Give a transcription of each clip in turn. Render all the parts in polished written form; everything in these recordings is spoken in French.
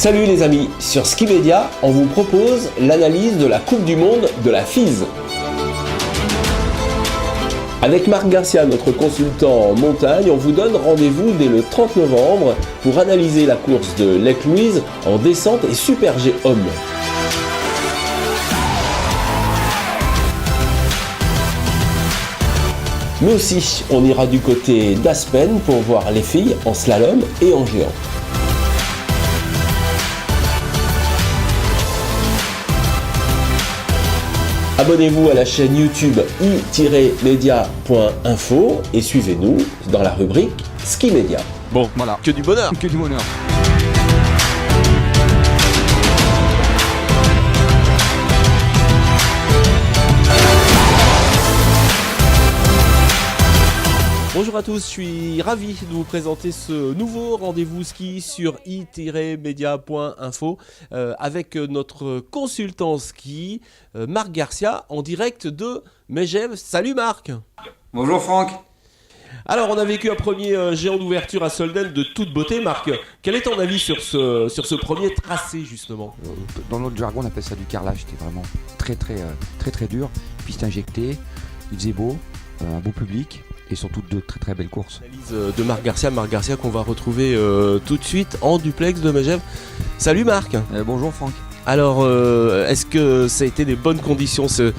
Salut les amis, sur Ski Media, on vous propose l'analyse de la Coupe du Monde de la FIS. Avec Marc Garcia, notre consultant en montagne, on vous donne rendez-vous dès le 30 novembre pour analyser la course de Lake Louise en descente et Super G hommes. Mais aussi, on ira du côté d'Aspen pour voir les filles en slalom et en géant. Abonnez-vous à la chaîne YouTube i-media.info et suivez-nous dans la rubrique Ski Media. Bon, voilà. Que du bonheur. Que du bonheur. Bonjour à tous, je suis ravi de vous présenter ce nouveau rendez-vous ski sur i-media.info avec notre consultant ski Marc Garcia en direct de Megève. Salut Marc. Bonjour Franck. Alors on a vécu un premier géant d'ouverture à Solden de toute beauté. Marc, quel est ton avis sur ce premier tracé justement? Dans notre jargon on appelle ça du carrelage, c'était vraiment très dur, piste injectée, il faisait beau, un beau public. Et surtout de très belles courses. Analyse de Marc Garcia qu'on va retrouver tout de suite en duplex de Megève. Salut Marc. Bonjour Franck. Alors est-ce que ça a été des bonnes conditions ce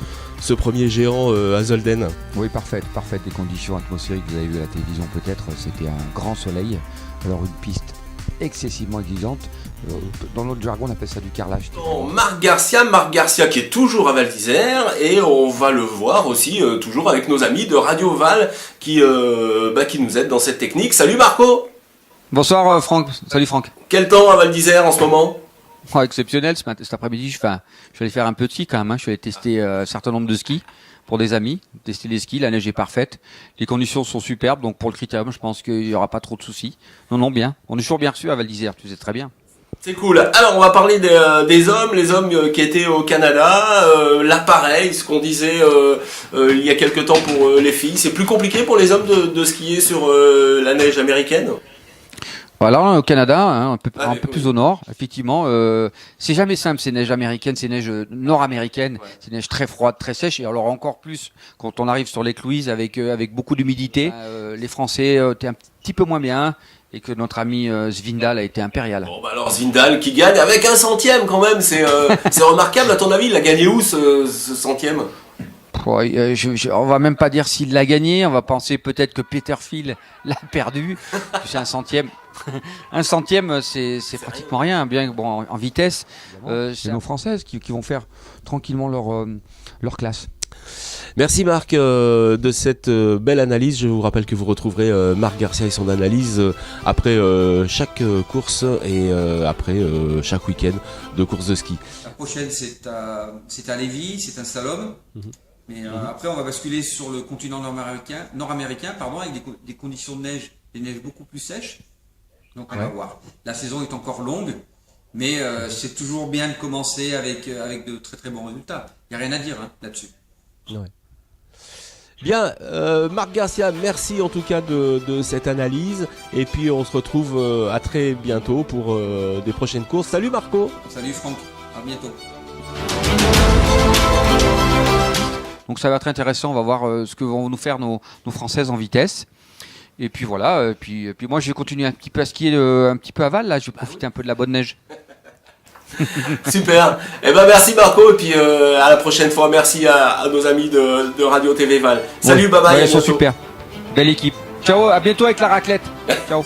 premier géant à Zolden? Oui, parfait. Les conditions atmosphériques que vous avez vues à la télévision peut-être, c'était un grand soleil. Alors une piste excessivement exigeante. Dans notre jargon on appelle ça du carrelage. Marc Garcia qui est toujours à Val d'Isère et on va le voir aussi toujours avec nos amis de Radio Val qui nous aident dans cette technique. Salut Marco. Bonsoir Franck, salut Franck. Quel temps à Val d'Isère en ce moment? Exceptionnel, cet après-midi je suis allé faire un peu de ski quand même, je suis allé tester un certain nombre de skis pour des amis, tester les skis, la neige est parfaite, les conditions sont superbes, donc pour le critérium je pense qu'il n'y aura pas trop de soucis. Non, bien, on est toujours bien reçus à Val d'Isère, tu sais très bien. C'est cool. Alors on va parler des hommes, les hommes qui étaient au Canada, l'appareil, ce qu'on disait il y a quelques temps pour les filles. C'est plus compliqué pour les hommes de skier sur la neige américaine? Voilà, au Canada, un peu plus au nord, effectivement, c'est jamais simple ces neiges américaines, ces neiges nord-américaines, ces neiges très froides, très sèches, et alors encore plus quand on arrive sur Lake Louise avec beaucoup d'humidité. Les Français étaient un petit peu moins bien, et que notre ami Svindal a été impérial. Bon alors Svindal qui gagne avec un centième quand même, c'est remarquable. À ton avis, il a gagné où ce centième? On va même pas dire s'il l'a gagné, on va penser peut-être que Peter Phil l'a perdu. C'est un centième. Un centième, c'est pratiquement rien, bien que bon, en vitesse. C'est nos Françaises qui vont faire tranquillement leur classe. Merci Marc de cette belle analyse. Je vous rappelle que vous retrouverez Marc Garcia et son analyse après chaque course et après chaque week-end de course de ski. La prochaine c'est à Lévis, c'est un slalom. Mais après on va basculer sur le continent nord-américain, avec des conditions de neige, des neiges beaucoup plus sèches. Donc on va voir. La saison est encore longue, mais c'est toujours bien de commencer avec de très bons résultats. Il n'y a rien à dire là-dessus. Ouais. Bien, Marc Garcia, merci en tout cas de cette analyse. Et puis on se retrouve à très bientôt pour des prochaines courses. Salut Marco. Salut Franck, à bientôt. Donc ça va être intéressant, on va voir ce que vont nous faire nos Françaises en vitesse. Et puis voilà, puis moi je vais continuer un petit peu à skier un petit peu à Val, là, je vais profiter un peu de la bonne neige. Super. Merci Marco et puis à la prochaine fois. Merci à nos amis de Radio TV Val. Salut, bye bye. Ils sont super. Belle équipe. Ciao, à bientôt avec la raclette. Ciao.